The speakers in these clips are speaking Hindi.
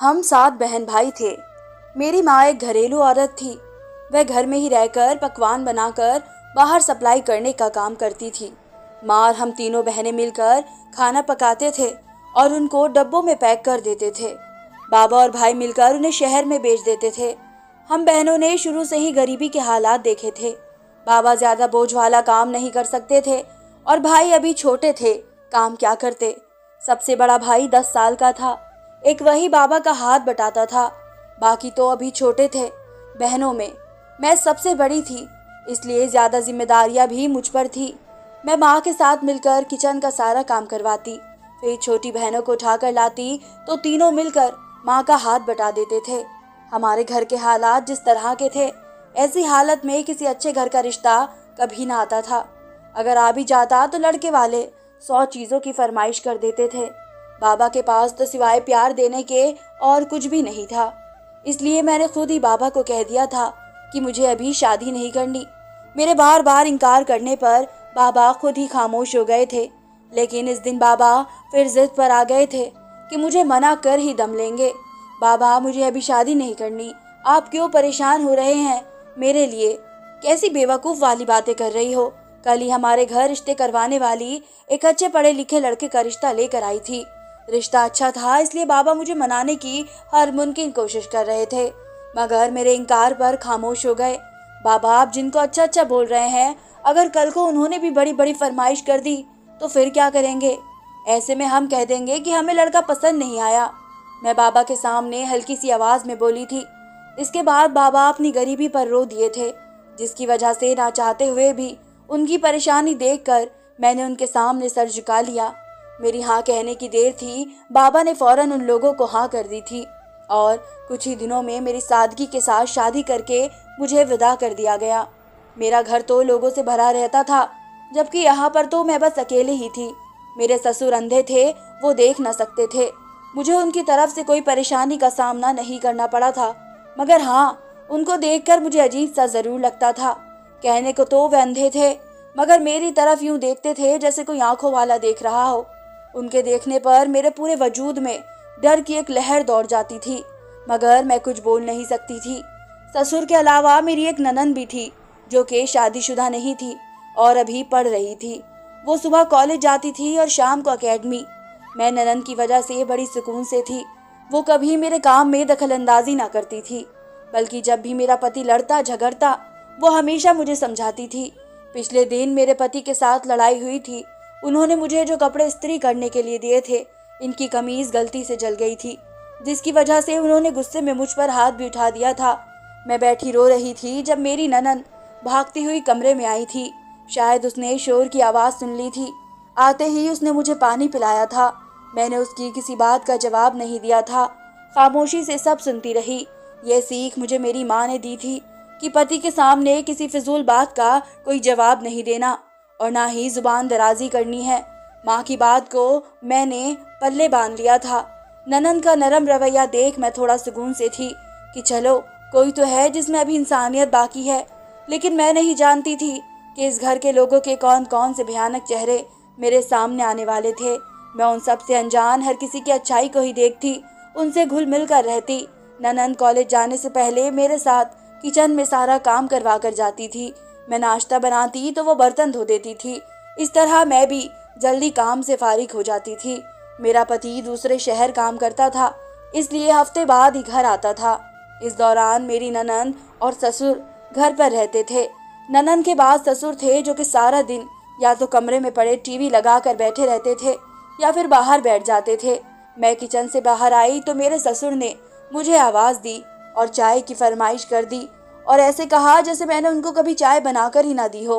हम 7 बहन भाई थे। मेरी माँ एक घरेलू औरत थी। वह घर में ही रहकर पकवान बनाकर बाहर सप्लाई करने का काम करती थी। माँ और हम तीनों बहनें मिलकर खाना पकाते थे और उनको डब्बों में पैक कर देते थे। बाबा और भाई मिलकर उन्हें शहर में बेच देते थे। हम बहनों ने शुरू से ही गरीबी के हालात देखे थे। बाबा ज्यादा बोझ वाला काम नहीं कर सकते थे और भाई अभी छोटे थे, काम क्या करते। सबसे बड़ा भाई 10 साल का था। एक वही बाबा का हाथ बटाता था, बाकी तो अभी छोटे थे। बहनों में मैं सबसे बड़ी थी, इसलिए ज्यादा जिम्मेदारियां भी मुझ पर थी। मैं माँ के साथ मिलकर किचन का सारा काम करवाती, फिर छोटी बहनों को उठाकर लाती तो तीनों मिलकर माँ का हाथ बटा देते थे। हमारे घर के हालात जिस तरह के थे, ऐसी हालत में किसी अच्छे घर का रिश्ता कभी ना आता था। अगर आ भी जाता तो लड़के वाले 100 चीजों की फरमाइश कर देते थे। बाबा के पास तो सिवाय प्यार देने के और कुछ भी नहीं था। इसलिए मैंने खुद ही बाबा को कह दिया था कि मुझे अभी शादी नहीं करनी। मेरे बार बार इनकार करने पर बाबा खुद ही खामोश हो गए थे। लेकिन इस दिन बाबा फिर जिद पर आ गए थे कि मुझे मना कर ही दम लेंगे। बाबा, मुझे अभी शादी नहीं करनी, आप क्यों परेशान हो रहे हैं मेरे लिए? कैसी बेवकूफ़ वाली बातें कर रही हो? कल ही हमारे घर रिश्ते करवाने वाली एक अच्छे पढ़े लिखे लड़के का रिश्ता लेकर आई थी। रिश्ता अच्छा था, इसलिए बाबा मुझे मनाने की हर मुमकिन कोशिश कर रहे थे, मगर मेरे इनकार पर खामोश हो गए। बाबा, आप जिनको अच्छा अच्छा बोल रहे हैं, अगर कल को उन्होंने भी बड़ी बड़ी फरमाइश कर दी तो फिर क्या करेंगे? ऐसे में हम कह देंगे कि हमें लड़का पसंद नहीं आया। मैं बाबा के सामने हल्की सी आवाज में बोली थी। इसके बाद बाबा अपनी गरीबी पर रो दिए थे, जिसकी वजह से ना चाहते हुए भी उनकी परेशानी देखकर मैंने उनके सामने सर झुका लिया। मेरी हाँ कहने की देर थी, बाबा ने फौरन उन लोगों को हाँ कर दी थी और कुछ ही दिनों में मेरी सादगी के साथ शादी करके मुझे विदा कर दिया गया। मेरा घर तो लोगों से भरा रहता था, जबकि यहाँ पर तो मैं बस अकेले ही थी। मेरे ससुर अंधे थे, वो देख न सकते थे। मुझे उनकी तरफ से कोई परेशानी का सामना नहीं करना पड़ा था, मगर हाँ, उनको देखकर मुझे अजीब सा जरूर लगता था। कहने को तो वे अंधे थे, मगर मेरी तरफ यूं देखते थे जैसे कोई आंखों वाला देख रहा हो। उनके देखने पर मेरे पूरे वजूद में डर की एक लहर दौड़ जाती थी, मगर मैं कुछ बोल नहीं सकती थी। ससुर के अलावा मेरी एक ननद भी थी, जो कि शादीशुदा नहीं थी और अभी पढ़ रही थी। वो सुबह कॉलेज जाती थी और शाम को एकेडमी। मैं ननद की वजह से बड़ी सुकून से थी। वो कभी मेरे काम में दखलंदाजी ना करती थी, बल्कि जब भी मेरा पति लड़ता झगड़ता वो हमेशा मुझे समझाती थी। पिछले दिन मेरे पति के साथ लड़ाई हुई थी। उन्होंने मुझे जो कपड़े इस्त्री करने के लिए दिए थे, इनकी कमीज गलती से जल गई थी, जिसकी वजह से उन्होंने गुस्से में मुझ पर हाथ भी उठा दिया था। मैं बैठी रो रही थी जब मेरी ननद भागती हुई कमरे में आई थी। शायद उसने शोर की आवाज़ सुन ली थी। आते ही उसने मुझे पानी पिलाया था। मैंने उसकी किसी बात का जवाब नहीं दिया था, खामोशी से सब सुनती रही। यह सीख मुझे मेरी माँ ने दी थी कि पति के सामने किसी फिजूल बात का कोई जवाब नहीं देना और ना ही जुबान दराजी करनी है। माँ की बात को मैंने पल्ले बांध लिया था। ननद का नरम रवैया देख मैं थोड़ा सुकून से थी कि चलो, कोई तो है जिसमें अभी इंसानियत बाकी है। लेकिन मैं नहीं जानती थी कि इस घर के लोगों के कौन कौन से भयानक चेहरे मेरे सामने आने वाले थे। मैं उन सब से अनजान हर किसी की अच्छाई को ही देखती, उनसे घुल मिल कर रहती। ननद कॉलेज जाने से पहले मेरे साथ किचन में सारा काम करवा कर जाती थी। मैं नाश्ता बनाती तो वो बर्तन धो देती थी। इस तरह मैं भी जल्दी काम से फारिग हो जाती थी। मेरा पति दूसरे शहर काम करता था, इसलिए हफ्ते बाद ही घर आता था। इस दौरान मेरी ननद और ससुर घर पर रहते थे। ननद के बाद ससुर थे, जो कि सारा दिन या तो कमरे में पड़े टीवी लगा कर बैठे रहते थे या फिर बाहर बैठ जाते थे। मैं किचन से बाहर आई तो मेरे ससुर ने मुझे आवाज़ दी और चाय की फरमाइश कर दी और ऐसे कहा जैसे मैंने उनको कभी चाय बनाकर ही ना दी हो।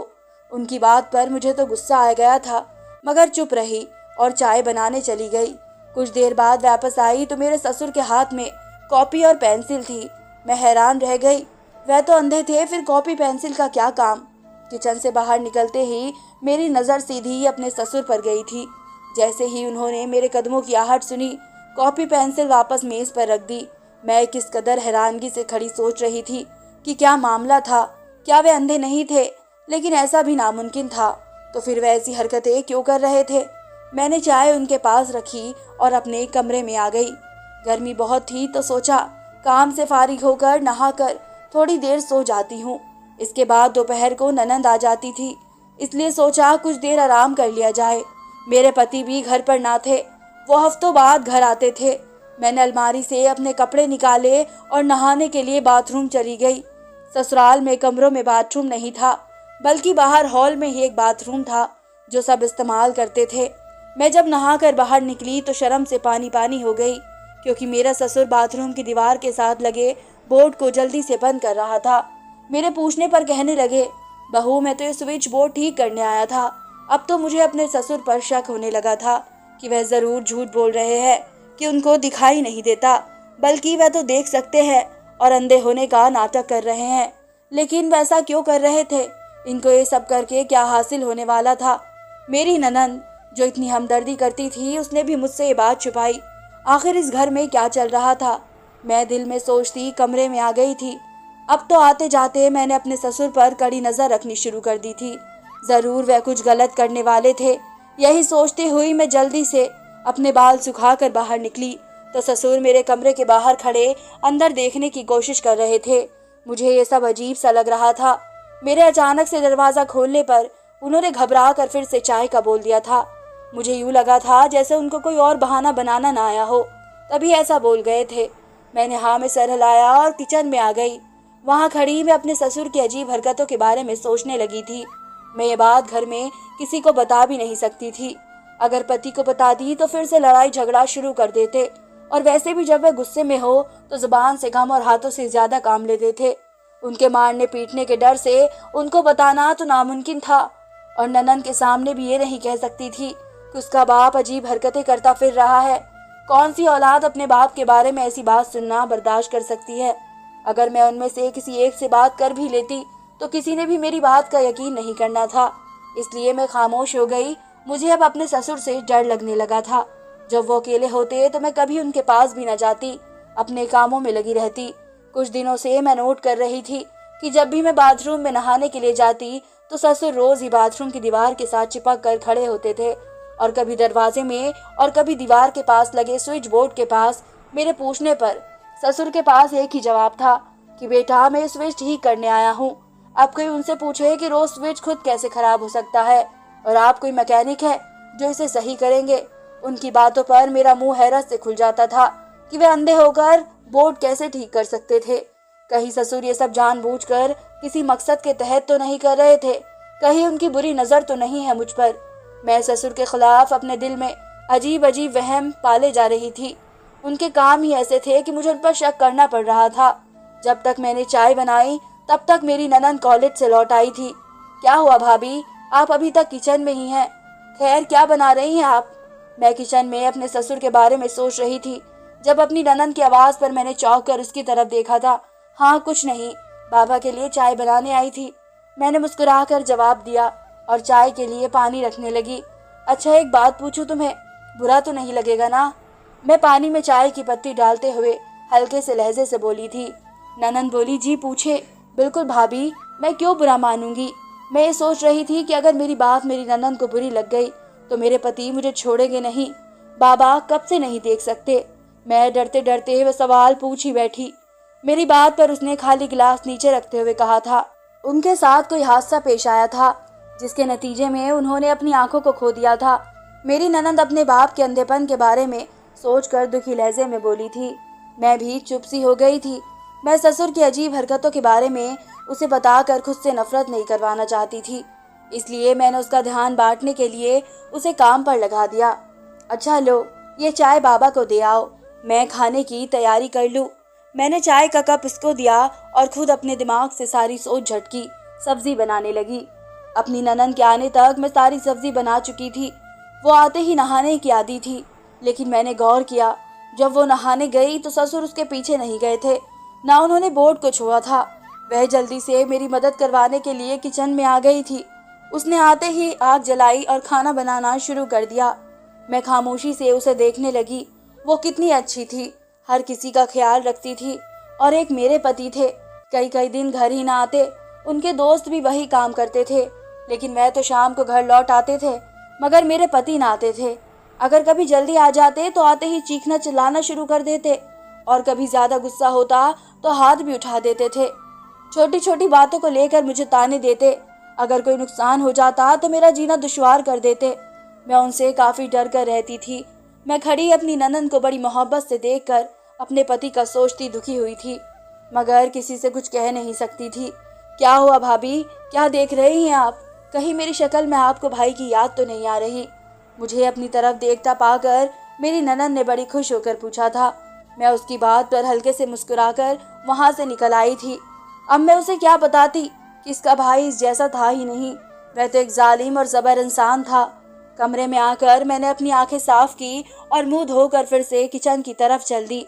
उनकी बात पर मुझे तो गुस्सा आ गया था, मगर चुप रही और चाय बनाने चली गई। कुछ देर बाद वापस आई तो मेरे ससुर के हाथ में कॉपी और पेंसिल थी। मैं हैरान रह गई, वह तो अंधे थे, फिर कॉपी पेंसिल का क्या काम? किचन से बाहर निकलते ही मेरी नज़र सीधी अपने ससुर पर गई थी। जैसे ही उन्होंने मेरे कदमों की आहट सुनी, कॉपी पेंसिल वापस मेज पर रख दी। मैं किस कदर हैरानगी से खड़ी सोच रही थी कि क्या मामला था। क्या वे अंधे नहीं थे? लेकिन ऐसा भी नामुमकिन था, तो फिर वे ऐसी हरकतें क्यों कर रहे थे? मैंने चाय उनके पास रखी और अपने कमरे में आ गई। गर्मी बहुत थी तो सोचा काम से फारिग होकर नहाकर थोड़ी देर सो जाती हूँ। इसके बाद दोपहर को ननंद आ जाती थी, इसलिए सोचा कुछ देर आराम कर लिया जाए। मेरे पति भी घर पर ना थे, वो हफ्तों बाद घर आते थे। मैंने अलमारी से अपने कपड़े निकाले और नहाने के लिए बाथरूम चली गई। ससुराल में कमरों में बाथरूम नहीं था, बल्कि बाहर हॉल में ही एक बाथरूम था जो सब इस्तेमाल करते थे। मैं जब नहाकर बाहर निकली तो शर्म से पानी पानी हो गई, क्योंकि मेरा ससुर बाथरूम की दीवार के साथ लगे बोर्ड को जल्दी से बंद कर रहा था। मेरे पूछने पर कहने लगे, बहू मैं तो ये स्विच बोर्ड ठीक करने आया था। अब तो मुझे अपने ससुर पर शक होने लगा था कि वह जरूर झूठ बोल रहे हैं, कि उनको दिखाई नहीं देता, बल्कि वह तो देख सकते हैं और अंधे होने का नाटक कर रहे हैं। लेकिन वैसा क्यों कर रहे थे? इनको ये सब करके क्या हासिल होने वाला था? मेरी ननंद जो इतनी हमदर्दी करती थी, उसने भी मुझसे ये बात छुपाई। आखिर इस घर में क्या चल रहा था? मैं दिल में सोचती कमरे में आ गई थी। अब तो आते जाते मैंने अपने ससुर पर कड़ी नजर रखनी शुरू कर दी थी। जरूर वह कुछ गलत करने वाले थे। यही सोचते हुई मैं जल्दी से अपने बाल सुखाकर बाहर निकली तो ससुर मेरे कमरे के बाहर खड़े अंदर देखने की कोशिश कर रहे थे। मुझे ये सब अजीब सा लग रहा था। मेरे अचानक से दरवाजा खोलने पर उन्होंने घबरा कर फिर से चाय का बोल दिया था। मुझे यूं लगा था जैसे उनको कोई और बहाना बनाना ना आया हो, तभी ऐसा बोल गए थे। मैंने हाँ में सर हिलाया और किचन में आ गई। वहां खड़ी मैं अपने ससुर की अजीब हरकतों के बारे में सोचने लगी थी। मैं ये बात घर में किसी को बता भी नहीं सकती थी। अगर पति को बता दी तो फिर से लड़ाई झगड़ा शुरू कर देते, और वैसे भी जब वह गुस्से में हो तो जुबान से कम और हाथों से ज्यादा काम लेते थे। उनके मारने पीटने के डर से उनको बताना तो नामुमकिन था, और ननंद के सामने भी ये नहीं कह सकती थी कि उसका बाप अजीब हरकतें करता फिर रहा है। कौन सी औलाद अपने बाप के बारे में ऐसी बात सुनना बर्दाश्त कर सकती है? अगर मैं उनमें से किसी एक से बात कर भी लेती तो किसी ने भी मेरी बात का यकीन नहीं करना था। इसलिए मैं खामोश हो गई। मुझे अब अपने ससुर से डर लगने लगा था। जब वो अकेले होते तो मैं कभी उनके पास भी न जाती, अपने कामों में लगी रहती। कुछ दिनों से मैं नोट कर रही थी कि जब भी मैं बाथरूम में नहाने के लिए जाती तो ससुर रोज ही बाथरूम की दीवार के साथ चिपक कर खड़े होते थे, और कभी दरवाजे में और कभी दीवार के पास लगे स्विच बोर्ड के पास। मेरे पूछने पर ससुर के पास एक ही जवाब था कि बेटा मैं स्विच ठीक करने आया हूँ। अब कोई उनसे पूछे कि रोज स्विच खुद कैसे खराब हो सकता है, और आप कोई मैकेनिक है जो इसे सही करेंगे? उनकी बातों पर मेरा मुंह हैरत से खुल जाता था कि वे अंधे होकर बोर्ड कैसे ठीक कर सकते थे। कहीं ससुर ये सब जानबूझकर किसी मकसद के तहत तो नहीं कर रहे थे? कहीं उनकी बुरी नजर तो नहीं है मुझ पर? मैं ससुर के खिलाफ अपने दिल में अजीब अजीब वहम पाले जा रही थी। उनके काम ही ऐसे थे कि मुझे उन पर शक करना पड़ रहा था। जब तक मैंने चाय बनाई तब तक मेरी ननंद कॉलेज से लौट आई थी। क्या हुआ भाभी, आप अभी तक किचन में ही हैं? खैर क्या बना रही हैं आप? मैं किचन में अपने ससुर के बारे में सोच रही थी जब अपनी ननंद की आवाज पर मैंने चौंक कर उसकी तरफ देखा था। हाँ कुछ नहीं, बाबा के लिए चाय बनाने आई थी, मैंने मुस्कुराकर जवाब दिया और चाय के लिए पानी रखने लगी। अच्छा एक बात पूछूं तुम्हें, बुरा तो नहीं लगेगा ना? मैं पानी में चाय की पत्ती डालते हुए हल्के से लहजे से बोली थी। ननंद बोली, जी पूछे। बिल्कुल भाभी, मैं क्यों बुरा मानूंगी। मैं ये सोच रही थी कि अगर मेरी बात मेरी ननंद को बुरी लग गई तो मेरे पति मुझे छोड़ेंगे नहीं। बाबा कब से नहीं देख सकते? मैं डरते डरते वह सवाल पूछ ही बैठी। मेरी बात पर उसने खाली गिलास नीचे रखते हुए कहा था, उनके साथ कोई हादसा पेश आया था जिसके नतीजे में उन्होंने अपनी आंखों को खो दिया था। मेरी ननंद अपने बाप के अंधेपन के बारे में सोचकर दुखी लहजे में बोली थी। मैं भी चुप सी हो गई थी। मैं ससुर की अजीब हरकतों के बारे में उसे बताकर खुद से नफरत नहीं करवाना चाहती थी, इसलिए मैंने उसका ध्यान बांटने के लिए उसे काम पर लगा दिया। अच्छा लो, ये चाय बाबा को दे आओ, मैं खाने की तैयारी कर लूँ। मैंने चाय का कप इसको दिया और खुद अपने दिमाग से सारी सोच झटकी सब्जी बनाने लगी। अपनी ननंद के आने तक मैं सारी सब्जी बना चुकी थी। वो आते ही नहाने की आदी थी, लेकिन मैंने गौर किया जब वो नहाने गई तो ससुर उसके पीछे नहीं गए थे, ना उन्होंने बोर्ड को छुआ था। वह जल्दी से मेरी मदद करवाने के लिए किचन में आ गई थी। उसने आते ही आग जलाई और खाना बनाना शुरू कर दिया। मैं खामोशी से उसे देखने लगी। वो कितनी अच्छी थी, हर किसी का ख्याल रखती थी, और एक मेरे पति थे, कई कई दिन घर ही ना आते। उनके दोस्त भी वही काम करते थे, लेकिन मैं तो शाम को घर लौट आते थे, मगर मेरे पति ना आते थे। अगर कभी जल्दी आ जाते तो आते ही चीखना चिल्लाना शुरू कर देते, और कभी ज्यादा गुस्सा होता तो हाथ भी उठा देते थे। छोटी छोटी बातों को लेकर मुझे ताने देते। अगर कोई नुकसान हो जाता तो मेरा जीना दुश्वार कर देते। मैं उनसे काफी डर कर रहती थी। मैं खड़ी अपनी ननद को बड़ी मोहब्बत से देखकर अपने पति का सोचती दुखी हुई थी, मगर किसी से कुछ कह नहीं सकती थी। क्या हुआ भाभी, क्या देख रही हैं आप? कहीं मेरी शक्ल में आपको भाई की याद तो नहीं आ रही? मुझे अपनी तरफ देखता पाकर मेरी ननद ने बड़ी खुश होकर पूछा था। मैं उसकी बात पर हल्के से मुस्कुराकर वहां से निकल आई थी। अब मैं उसे क्या बताती कि इसका भाई इस जैसा था ही नहीं, वह तो एक जालिम और जबर इंसान था। कमरे में आकर मैंने अपनी आंखें साफ की और मुंह धोकर फिर से किचन की तरफ चल दी।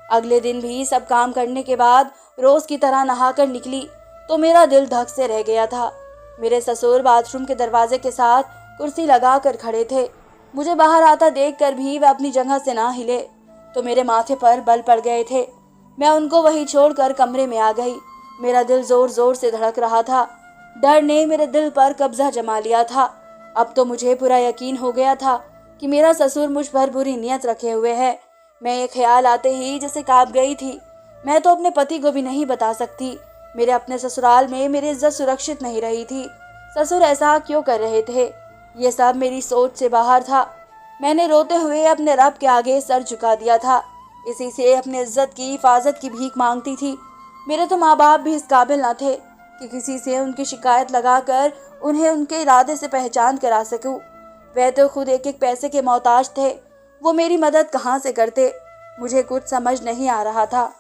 अगले दिन भी सब काम करने के बाद रोज की तरह नहाकर निकली तो मेरा दिल धक से रह गया था। मेरे ससुर बाथरूम के दरवाजे के साथ कुर्सी लगाकर खड़े थे। मुझे बाहर आता देखकर भी वे अपनी जगह से ना हिले तो मेरे माथे पर बल पड़ गए थे। मैं उनको वहीं छोड़कर कमरे में आ गई। मेरा दिल जोर जोर से धड़क रहा था। डर ने मेरे दिल पर कब्जा जमा लिया था। अब तो मुझे पूरा यकीन हो गया था कि मेरा ससुर मुझ पर बुरी नीयत रखे हुए है। मैं ये ख्याल आते ही जैसे कांप गई थी। मैं तो अपने पति को भी नहीं बता सकती। मेरे अपने ससुराल में मेरी इज्जत सुरक्षित नहीं रही थी। ससुर ऐसा क्यों कर रहे थे? ये सब मेरी सोच से बाहर था। मैंने रोते हुए अपने रब के आगे सर झुका दिया था। इसी से अपनी इज्जत की हिफाजत की भीख मांगती थी। मेरे तो माँ बाप भी इस काबिल न थे कि किसी से उनकी शिकायत लगाकर उन्हें उनके इरादे से पहचान करा सकूं। वह तो खुद एक एक पैसे के मोहताज थे। वो मेरी मदद कहाँ से करते? मुझे कुछ समझ नहीं आ रहा था।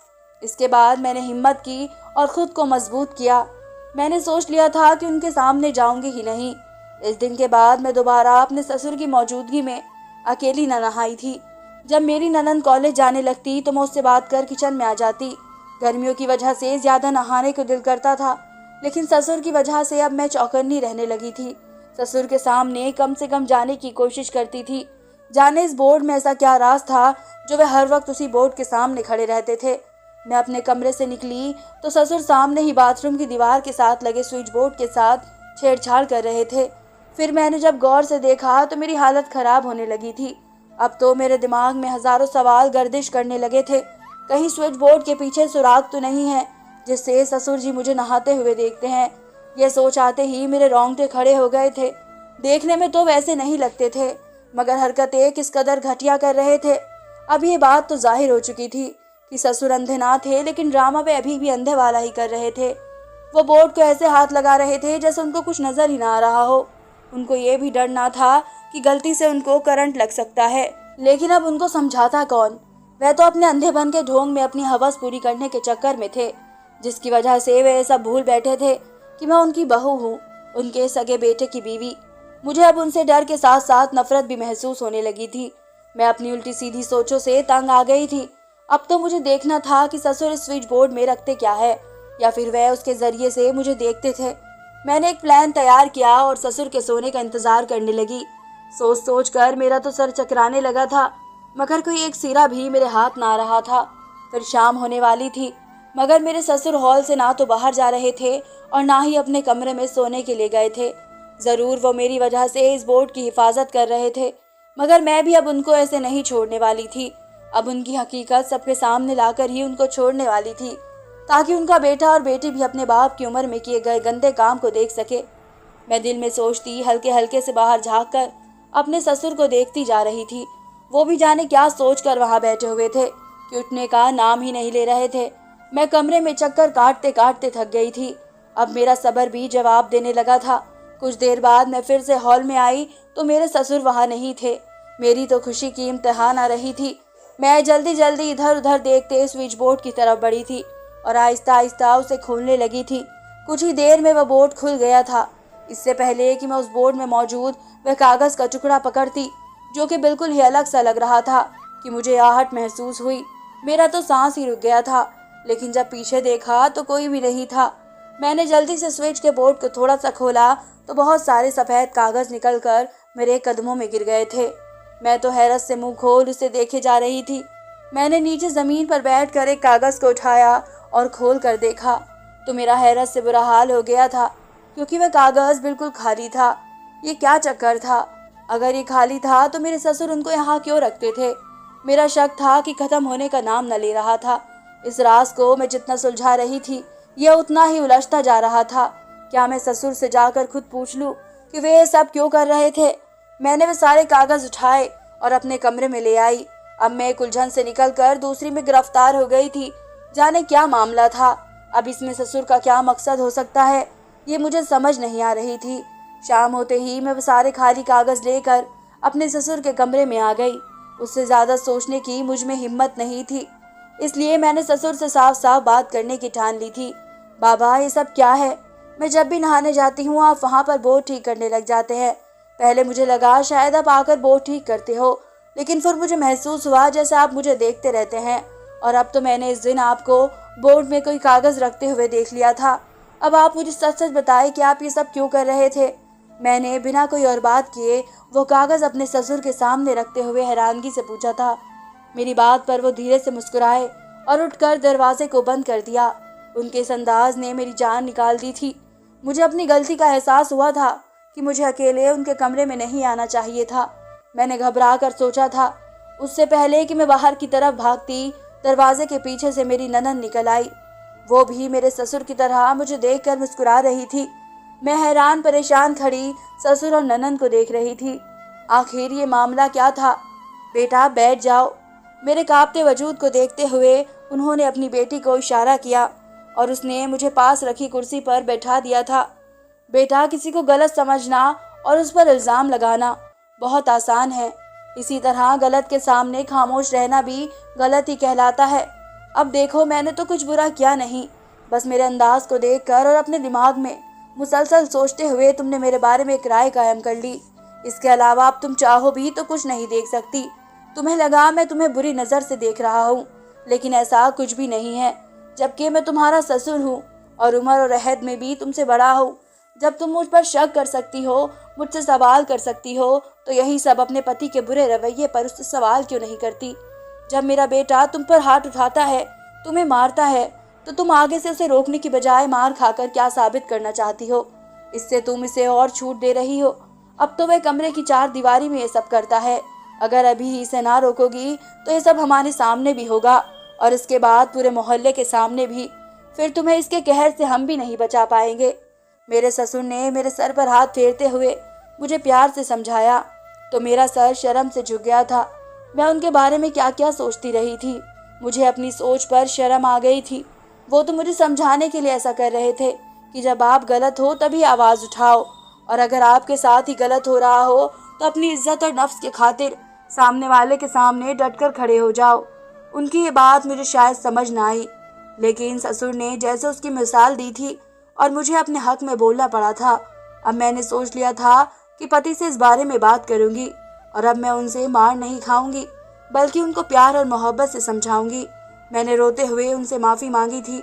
इसके बाद मैंने हिम्मत की और खुद को मजबूत किया। मैंने सोच लिया था कि उनके सामने जाऊंगी ही नहीं। इस दिन के बाद मैं दोबारा अपने ससुर की मौजूदगी में अकेली न नहाई थी। जब मेरी ननद कॉलेज जाने लगती तो मैं उससे बात कर किचन में आ जाती। गर्मियों की वजह से ज्यादा नहाने को दिल करता था, लेकिन ससुर की वजह से अब मैं चौकन्नी रहने लगी थी। ससुर के सामने कम से कम जाने की कोशिश करती थी। जाने इस बोर्ड में ऐसा क्या राज था जो वे हर वक्त उसी बोर्ड के सामने खड़े रहते थे। मैं अपने कमरे से निकली तो ससुर सामने ही बाथरूम की दीवार के साथ लगे स्विच बोर्ड के साथ छेड़छाड़ कर रहे थे। फिर मैंने जब गौर से देखा तो मेरी हालत खराब होने लगी थी। अब तो मेरे दिमाग में हजारों सवाल गर्दिश करने लगे थे। कहीं स्विच बोर्ड के पीछे सुराग तो नहीं है जिससे ससुर जी मुझे नहाते हुए देखते हैं? यह सोच आते ही मेरे रोंगटे खड़े हो गए थे। देखने में तो वैसे नहीं लगते थे, मगर हरकतें किस कदर घटिया कर रहे थे। अब ये बात तो जाहिर हो चुकी थी कि ससुर अंधे ना थे, लेकिन ड्रामा वे अभी भी अंधे वाला ही कर रहे थे। वो बोर्ड को ऐसे हाथ लगा रहे थे जैसे उनको कुछ नजर ही ना आ रहा हो। उनको ये भी डर ना था कि गलती से उनको करंट लग सकता है, लेकिन अब उनको समझाता कौन? वह तो अपने अंधेपन के ढोंग में अपनी हवस पूरी करने के चक्कर में थे, जिसकी वजह से वे सब भूल बैठे थे कि मैं उनकी बहू हूँ, उनके सगे बेटे की बीवी। मुझे अब उनसे डर के साथ साथ नफरत भी महसूस होने लगी थी। मैं अपनी उल्टी सीधी सोचों से तंग आ गई थी। अब तो मुझे देखना था कि ससुर इस स्विच बोर्ड में रखते क्या है, या फिर वह उसके जरिए से मुझे देखते थे। मैंने एक प्लान तैयार किया और ससुर के सोने का इंतजार करने लगी। सोच सोच कर मेरा तो सर चकराने लगा था, मगर कोई एक सिरा भी मेरे हाथ ना आ रहा था। फिर शाम होने वाली थी, मगर मेरे ससुर हॉल से ना तो बाहर जा रहे थे और ना ही अपने कमरे में सोने के लिए गए थे। जरूर वो मेरी वजह से इस बोर्ड की हिफाजत कर रहे थे, मगर मैं भी अब उनको ऐसे नहीं छोड़ने वाली थी। अब उनकी हकीकत सबके सामने लाकर ही उनको छोड़ने वाली थी, ताकि उनका बेटा और बेटी भी अपने बाप की उम्र में किए गए गंदे काम को देख सके। मैं दिल में सोचती हल्के हल्के से बाहर झाँक कर अपने ससुर को देखती जा रही थी। वो भी जाने क्या सोच कर वहाँ बैठे हुए थे कि उठने का नाम ही नहीं ले रहे थे। मैं कमरे में चक्कर काटते काटते थक गई थी। अब मेरा सब्र भी जवाब देने लगा था। कुछ देर बाद मैं फिर से हॉल में आई तो मेरे ससुर वहाँ नहीं थे। मेरी तो खुशी की इम्तिहान आ रही थी। मैं जल्दी जल्दी इधर उधर देखते स्विच बोर्ड की तरफ बढ़ी थी और आहिस्ता आहिस्ता उसे खोलने लगी थी। कुछ ही देर में वह बोर्ड खुल गया था। इससे पहले कि मैं उस बोर्ड में मौजूद वह कागज का टुकड़ा पकड़ती, जो कि बिल्कुल ही अलग सा लग रहा था, कि मुझे आहट महसूस हुई। मेरा तो सांस ही रुक गया था, लेकिन जब पीछे देखा तो कोई भी नहीं था। मैंने जल्दी से स्विच के बोर्ड को थोड़ा सा खोला तो बहुत सारे सफेद कागज निकलकर मेरे कदमों में गिर गए थे। मैं तो हैरत से मुंह खोल उसे देखे जा रही थी। मैंने नीचे जमीन पर बैठकर एक कागज को उठाया और खोल कर देखा तो मेरा हैरत से बुरा हाल हो गया था, क्योंकि वह कागज बिल्कुल खाली था। ये क्या चक्कर था? अगर ये खाली था तो मेरे ससुर उनको यहाँ क्यों रखते थे? मेरा शक था कि खत्म होने का नाम न ले रहा था। इस राज को मैं जितना सुलझा रही थी, यह उतना ही उलझता जा रहा था। क्या मैं ससुर से जाकर खुद पूछ लूं कि वे ये सब क्यों कर रहे थे? मैंने वे सारे कागज उठाए और अपने कमरे में ले आई। अब मैं एक उलझन से निकलकर दूसरी में गिरफ्तार हो गई थी। जाने क्या मामला था, अब इसमें ससुर का क्या मकसद हो सकता है, ये मुझे समझ नहीं आ रही थी। शाम होते ही मैं वो सारे खाली कागज लेकर अपने ससुर के कमरे में आ गई। उससे ज्यादा सोचने की मुझ में हिम्मत नहीं थी, इसलिए मैंने ससुर से साफ साफ बात करने की ठान ली थी। बाबा, ये सब क्या है? मैं जब भी नहाने जाती हूँ आप वहाँ पर बोर ठीक करने लग जाते हैं। पहले मुझे लगा शायद आप आकर बोर ठीक करते हो, लेकिन फिर मुझे महसूस हुआ जैसे आप मुझे देखते रहते हैं। और अब तो मैंने इस दिन आपको बोर्ड में कोई कागज रखते हुए देख लिया था। अब आप मुझे सच सच बताएं कि आप ये सब क्यों कर रहे थे? मैंने बिना कोई और बात किए वो कागज अपने ससुर के सामने रखते हुए हैरानगी से पूछा था। मेरी बात पर वो धीरे से मुस्कुराए और उठकर दरवाजे को बंद कर दिया। उनके इस अंदाज ने मेरी जान निकाल दी थी। मुझे अपनी गलती का एहसास हुआ था कि मुझे अकेले उनके कमरे में नहीं आना चाहिए था। मैंने घबरा कर सोचा था। उससे पहले कि मैं बाहर की तरफ भागती, दरवाजे के पीछे से मेरी ननद निकल आई। वो भी मेरे ससुर की तरह मुझे देखकर मुस्कुरा रही थी। मैं हैरान परेशान खड़ी ससुर और ननद को देख रही थी। आखिर ये मामला क्या था? बेटा बैठ जाओ। मेरे कांपते वजूद को देखते हुए उन्होंने अपनी बेटी को इशारा किया और उसने मुझे पास रखी कुर्सी पर बैठा दिया था। बेटा, किसी को गलत समझना और उस पर इल्ज़ाम लगाना बहुत आसान है। इसी तरह गलत के सामने खामोश रहना भी गलत ही कहलाता है। अब देखो, मैंने तो कुछ बुरा किया नहीं, बस मेरे अंदाज को देखकर और अपने दिमाग में मुसलसल सोचते हुए तुमने मेरे बारे में एक राय कायम कर ली। इसके अलावा अब तुम चाहो भी तो कुछ नहीं देख सकती। तुम्हें लगा मैं तुम्हें बुरी नज़र से देख रहा हूँ, लेकिन ऐसा कुछ भी नहीं है। जबकि मैं तुम्हारा ससुर हूँ और उम्र और अहद में भी तुमसे बड़ा हूँ। जब तुम मुझ पर शक कर सकती हो, मुझसे सवाल कर सकती हो, तो यही सब अपने पति के बुरे रवैये पर उससे सवाल क्यों नहीं करती? जब मेरा बेटा तुम पर हाथ उठाता है, तुम्हें मारता है, तो तुम आगे से उसे रोकने की बजाय मार खाकर क्या साबित करना चाहती हो? इससे तुम इसे और छूट दे रही हो। अब तो वह कमरे की चार दीवारी में ये सब करता है। अगर अभी इसे ना रोकोगी तो ये सब हमारे सामने भी होगा और इसके बाद पूरे मोहल्ले के सामने भी। फिर तुम्हें इसके कहर से हम भी नहीं बचा पाएंगे। मेरे ससुर ने मेरे सर पर हाथ फेरते हुए मुझे प्यार से समझाया तो मेरा सर शर्म से झुक गया था। मैं उनके बारे में क्या क्या सोचती रही थी। मुझे अपनी सोच पर शर्म आ गई थी। वो तो मुझे समझाने के लिए ऐसा कर रहे थे कि जब आप गलत हो तभी आवाज़ उठाओ, और अगर आपके साथ ही गलत हो रहा हो तो अपनी इज्जत और नफ्स के खातिर सामने वाले के सामने डटकर खड़े हो जाओ। उनकी ये बात मुझे शायद समझ ना आई, लेकिन ससुर ने जैसे उसकी मिसाल दी थी और मुझे अपने हक में बोलना पड़ा था। अब मैंने सोच लिया था कि पति से इस बारे में बात करूंगी और अब मैं उनसे मार नहीं खाऊंगी, बल्कि उनको प्यार और मोहब्बत से समझाऊंगी। मैंने रोते हुए उनसे माफ़ी मांगी थी।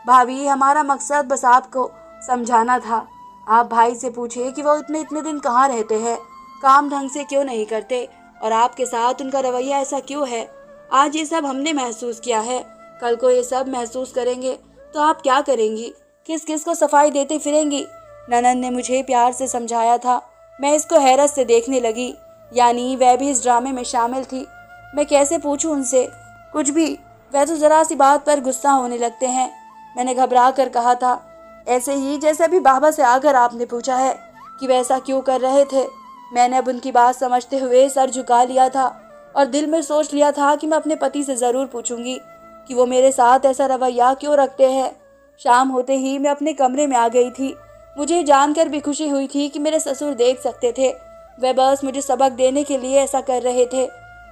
भाभी, हमारा मकसद बस आपको समझाना था। आप भाई से पूछे कि वो इतने इतने दिन कहाँ रहते हैं, काम ढंग से क्यों नहीं करते और आपके साथ उनका रवैया ऐसा क्यों है। आज ये सब हमने महसूस किया है, कल को ये सब महसूस करेंगे तो आप क्या करेंगी? किस किस को सफाई देते फिरेंगी? ननद ने मुझे प्यार से समझाया था। मैं इसको हैरत से देखने लगी, यानी वह भी इस ड्रामे में शामिल थी। मैं कैसे पूछूं उनसे कुछ भी? वह तो जरा सी बात पर गुस्सा होने लगते हैं। मैंने घबरा कर कहा था, ऐसे ही जैसे अभी बाबा से आकर आपने पूछा है कि वैसा क्यों कर रहे थे। मैंने अब उनकी बात समझते हुए सर झुका लिया था और दिल में सोच लिया था कि मैं अपने पति से ज़रूर पूछूंगी कि वो मेरे साथ ऐसा रवैया क्यों रखते हैं। शाम होते ही मैं अपने कमरे में आ गई थी। मुझे जानकर भी खुशी हुई थी कि मेरे ससुर देख सकते थे। वह बस मुझे सबक देने के लिए ऐसा कर रहे थे।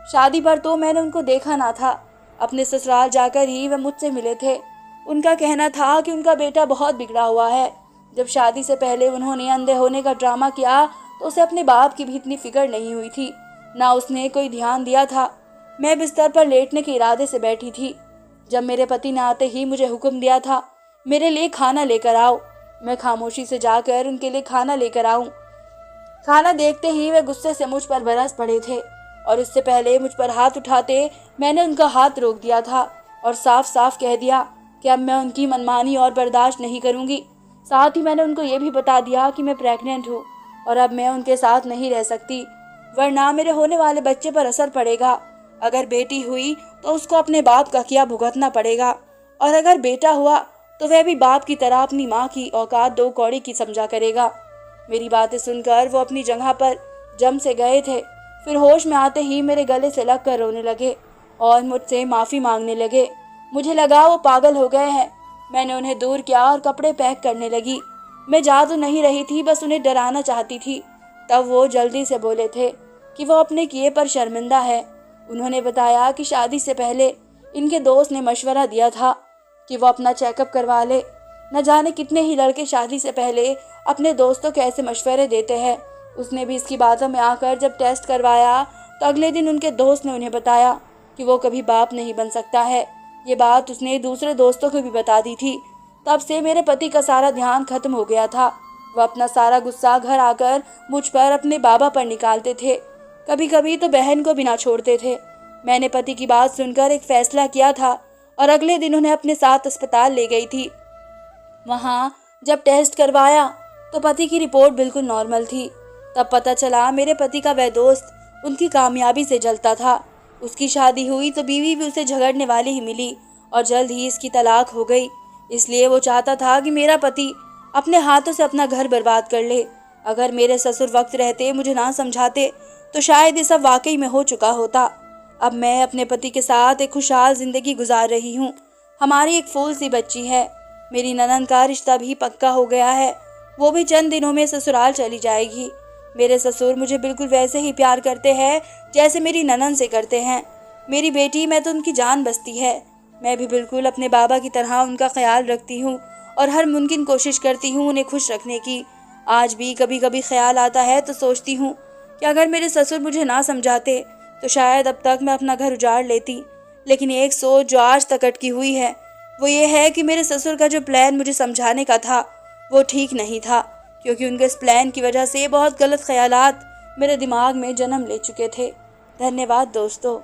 शादी पर तो मैंने उनको देखा ना था, अपने ससुराल जाकर ही वह मुझसे मिले थे। उनका कहना था कि उनका बेटा बहुत बिगड़ा हुआ है। जब शादी से पहले उन्होंने अंधे होने का ड्रामा किया तो उसे अपने बाप की भी इतनी फिक्र नहीं हुई थी, ना उसने कोई ध्यान दिया था। मैं बिस्तर पर लेटने के इरादे से बैठी थी जब मेरे पति ने आते ही मुझे हुक्म दिया था, मेरे लिए खाना लेकर आओ। मैं खामोशी से जाकर उनके लिए खाना लेकर आऊं। खाना देखते ही वे गुस्से से मुझ पर बरस पड़े थे और इससे पहले मुझ पर हाथ उठाते मैंने उनका हाथ रोक दिया था और साफ साफ कह दिया कि अब मैं उनकी मनमानी और बर्दाश्त नहीं करूंगी। साथ ही मैंने उनको ये भी बता दिया कि मैं प्रेग्नेंट हूँ और अब मैं उनके साथ नहीं रह सकती। वरना मेरे होने वाले बच्चे पर असर पड़ेगा। अगर बेटी हुई तो उसको अपने बाप का किया भुगतना पड़ेगा, और अगर बेटा हुआ तो वह भी बाप की तरह अपनी माँ की औकात दो कौड़ी की समझा करेगा। मेरी बातें सुनकर वो अपनी जगह पर जम से गए थे। फिर होश में आते ही मेरे गले से लग कर रोने लगे और मुझसे माफ़ी मांगने लगे। मुझे लगा वो पागल हो गए हैं। मैंने उन्हें दूर किया और कपड़े पैक करने लगी। मैं जा तो नहीं रही थी, बस उन्हें डराना चाहती थी। तब वो जल्दी से बोले थे कि वो अपने किए पर शर्मिंदा है। उन्होंने बताया कि शादी से पहले इनके दोस्त ने मशवरा दिया था कि वो अपना चेकअप करवा ले। न जाने कितने ही लड़के शादी से पहले अपने दोस्तों को ऐसे मशवरे देते हैं। उसने भी इसकी बातों में आकर जब टेस्ट करवाया तो अगले दिन उनके दोस्त ने उन्हें बताया कि वो कभी बाप नहीं बन सकता है। ये बात उसने दूसरे दोस्तों को भी बता दी थी। तब से मेरे पति का सारा ध्यान खत्म हो गया था। वह अपना सारा गुस्सा घर आकर मुझ पर, अपने बाबा पर निकालते थे। कभी कभी तो बहन को भी ना छोड़ते थे। मैंने पति की बात सुनकर एक फैसला किया था और अगले दिन उन्हें अपने साथ अस्पताल ले गई थी। वहाँ जब टेस्ट करवाया तो पति की रिपोर्ट बिल्कुल नॉर्मल थी। तब पता चला मेरे पति का वह दोस्त उनकी कामयाबी से जलता था। उसकी शादी हुई तो बीवी भी उसे झगड़ने वाली ही मिली और जल्द ही इसकी तलाक हो गई। इसलिए वो चाहता था कि मेरा पति अपने हाथों से अपना घर बर्बाद कर ले। अगर मेरे ससुर वक्त रहते मुझे ना समझाते तो शायद ये सब वाकई में हो चुका होता। अब मैं अपने पति के साथ एक खुशहाल जिंदगी गुजार रही हूँ। हमारी एक फूल सी बच्ची है। मेरी ननद का रिश्ता भी पक्का हो गया है। वो भी चंद दिनों में ससुराल चली जाएगी। मेरे ससुर मुझे बिल्कुल वैसे ही प्यार करते हैं जैसे मेरी ननद से करते हैं। मेरी बेटी मैं तो उनकी जान बसती है। मैं भी बिल्कुल अपने बाबा की तरह उनका ख्याल रखती हूँ और हर मुमकिन कोशिश करती हूँ उन्हें खुश रखने की। आज भी कभी कभी ख्याल आता है तो सोचती हूँ कि अगर मेरे ससुर मुझे ना समझाते तो शायद अब तक मैं अपना घर उजाड़ लेती। लेकिन एक सोच जो आज तक अटकी हुई है वो ये है कि मेरे ससुर का जो प्लान मुझे समझाने का था वो ठीक नहीं था, क्योंकि उनके इस प्लान की वजह से बहुत गलत ख्यालात मेरे दिमाग में जन्म ले चुके थे। धन्यवाद दोस्तों।